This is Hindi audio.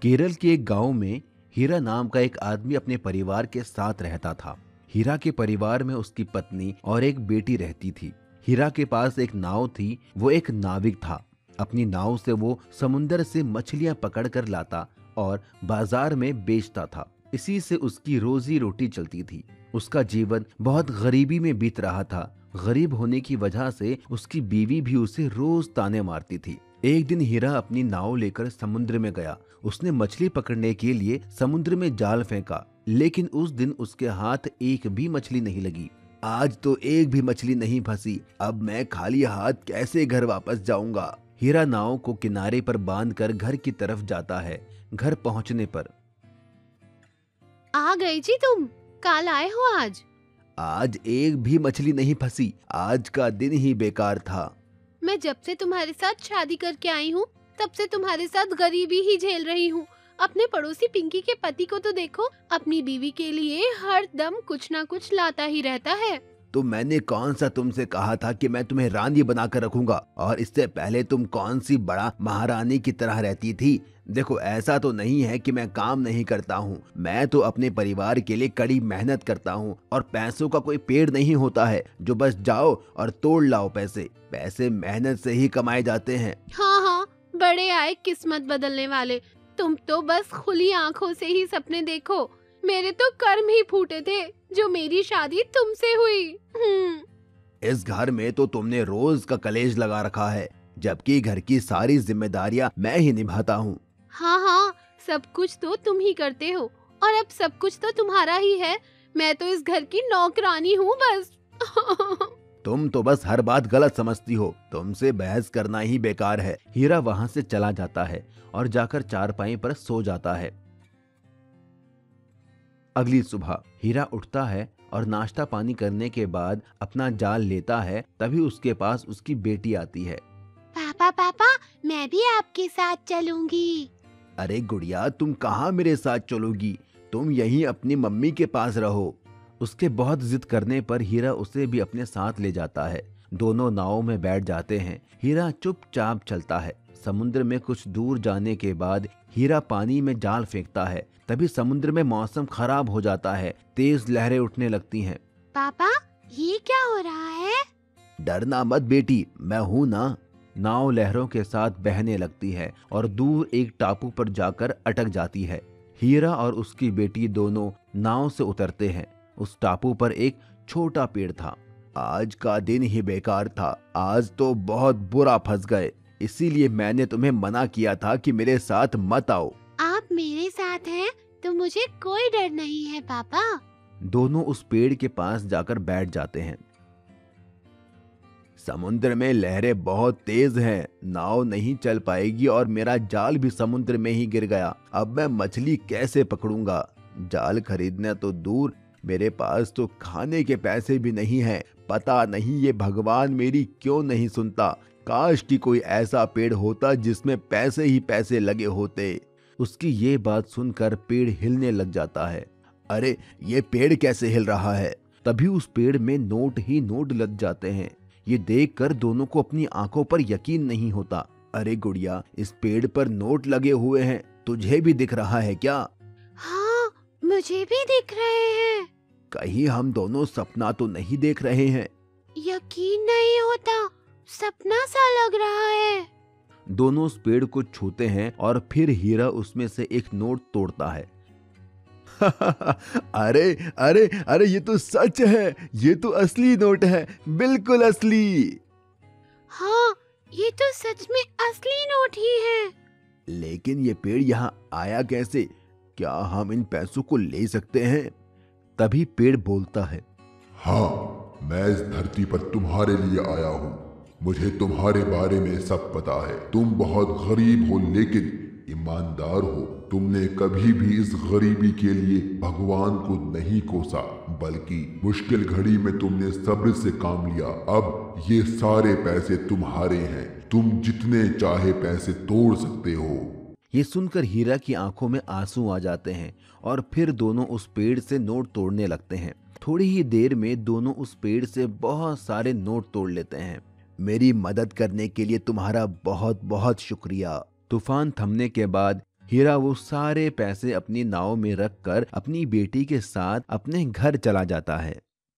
केरल के एक गांव में हीरा नाम का एक आदमी अपने परिवार के साथ रहता था। हीरा के परिवार में उसकी पत्नी और एक बेटी रहती थी। हीरा के पास एक नाव थी, वो एक नाविक था। अपनी नाव से वो समुंदर से मछलियां पकड़ कर लाता और बाजार में बेचता था। इसी से उसकी रोजी रोटी चलती थी। उसका जीवन बहुत गरीबी में बीत रहा था। गरीब होने की वजह से उसकी बीवी भी उसे रोज ताने मारती थी। एक दिन हीरा अपनी नाव लेकर समुद्र में गया। उसने मछली पकड़ने के लिए समुद्र में जाल फेंका, लेकिन उस दिन उसके हाथ एक भी मछली नहीं लगी। आज तो एक भी मछली नहीं फंसी। अब मैं खाली हाथ कैसे घर वापस जाऊंगा। हीरा नाव को किनारे पर बांधकर घर की तरफ जाता है। घर पहुंचने पर, आ गई जी तुम? कल आए हो आज? आज एक भी मछली नहीं फंसी। आज का दिन ही बेकार था। मैं जब से तुम्हारे साथ शादी करके आई हूँ तब से तुम्हारे साथ गरीबी ही झेल रही हूँ। अपने पड़ोसी पिंकी के पति को तो देखो, अपनी बीवी के लिए हर दम कुछ ना कुछ लाता ही रहता है। तो मैंने कौन सा तुमसे कहा था कि मैं तुम्हें रानी बनाकर रखूंगा, और इससे पहले तुम कौन सी बड़ा महारानी की तरह रहती थी। देखो, ऐसा तो नहीं है कि मैं काम नहीं करता हूँ। मैं तो अपने परिवार के लिए कड़ी मेहनत करता हूँ, और पैसों का कोई पेड़ नहीं होता है जो बस जाओ और तोड़ लाओ। पैसे पैसे मेहनत से ही कमाए जाते हैं। हाँ हाँ, बड़े आए किस्मत बदलने वाले। तुम तो बस खुली आंखों से ही सपने देखो। मेरे तो कर्म ही फूटे थे जो मेरी शादी तुमसे हुई। इस घर में तो तुमने रोज का कलेश लगा रखा है, जबकि घर की सारी जिम्मेदारियां मैं ही निभाता हूँ। हाँ हाँ, सब कुछ तो तुम ही करते हो, और अब सब कुछ तो तुम्हारा ही है। मैं तो इस घर की नौकरानी हूँ बस। तुम तो बस हर बात गलत समझती हो। तुमसे बहस करना ही बेकार है। हीरा वहाँ से चला जाता है और जाकर चारपाई पर सो जाता है। अगली सुबह हीरा उठता है और नाश्ता पानी करने के बाद अपना जाल लेता है। तभी उसके पास उसकी बेटी आती है। पापा पापा, मैं भी आपके साथ चलूंगी। अरे गुड़िया, तुम कहाँ मेरे साथ चलोगी? तुम यहीं अपनी मम्मी के पास रहो। उसके बहुत जिद करने पर हीरा उसे भी अपने साथ ले जाता है। दोनों नाव में बैठ जाते हैं। हीरा चुपचाप चलता है। समुद्र में कुछ दूर जाने के बाद हीरा पानी में जाल फेंकता है। तभी समुद्र में मौसम खराब हो जाता है। तेज लहरें उठने लगती हैं। पापा, ये क्या हो रहा है? डरना मत बेटी, मैं हूँ ना। नाव लहरों के साथ बहने लगती है और दूर एक टापू पर जाकर अटक जाती है। हीरा और उसकी बेटी दोनों नाव से उतरते हैं। उस टापू पर एक छोटा पेड़ था। आज का दिन ही बेकार था। आज तो बहुत बुरा फंस गए। इसीलिए मैंने तुम्हें मना किया था कि मेरे साथ मत आओ। आप मेरे साथ हैं तो मुझे कोई डर नहीं है पापा। दोनों उस पेड़ के पास जाकर बैठ जाते हैं। समुद्र में लहरें बहुत तेज हैं। नाव नहीं चल पाएगी और मेरा जाल भी समुद्र में ही गिर गया। अब मैं मछली कैसे पकड़ूंगा? जाल खरीदना तो दूर, मेरे पास तो खाने के पैसे भी नहीं हैं। पता नहीं ये भगवान मेरी क्यों नहीं सुनता। काश कि कोई ऐसा पेड़ होता जिसमें पैसे ही पैसे लगे होते। उसकी ये बात सुनकर पेड़ हिलने लग जाता है। अरे, ये पेड़ कैसे हिल रहा है? तभी उस पेड़ में नोट ही नोट लग जाते हैं। ये देखकर दोनों को अपनी आंखों पर यकीन नहीं होता। अरे गुड़िया, इस पेड़ पर नोट लगे हुए हैं। तुझे भी दिख रहा है क्या? हाँ, मुझे भी दिख रहे हैं। कहीं हम दोनों सपना तो नहीं देख रहे हैं? यकीन नहीं होता, सपना सा लग रहा है। दोनों उस पेड़ को छूते हैं और फिर हीरा उसमें से एक नोट तोड़ता है। अरे अरे अरे, ये तो सच है। ये तो असली नोट है, बिल्कुल असली। हाँ, ये तो सच में असली नोट ही है। लेकिन ये पेड़ यहाँ आया कैसे? क्या हम इन पैसों को ले सकते हैं? तभी पेड़ बोलता है, हाँ, मैं इस धरती पर तुम्हारे लिए आया हूँ। मुझे तुम्हारे बारे में सब पता है। तुम बहुत गरीब हो लेकिन ईमानदार हो। तुमने कभी भी इस गरीबी के लिए भगवान को नहीं कोसा, बल्कि मुश्किल घड़ी में तुमने सब्र से काम लिया। अब ये सारे पैसे तुम्हारे हैं। तुम जितने चाहे पैसे तोड़ सकते हो। ये सुनकर हीरा की आंखों में आंसू आ जाते हैं और फिर दोनों उस पेड़ से नोट तोड़ने लगते हैं। थोड़ी ही देर में दोनों उस पेड़ से बहुत सारे नोट तोड़ लेते हैं। मेरी मदद करने के लिए तुम्हारा बहुत बहुत शुक्रिया। तूफान थमने के बाद हीरा वो सारे पैसे अपनी नाव में रखकर अपनी बेटी के साथ अपने घर चला जाता है।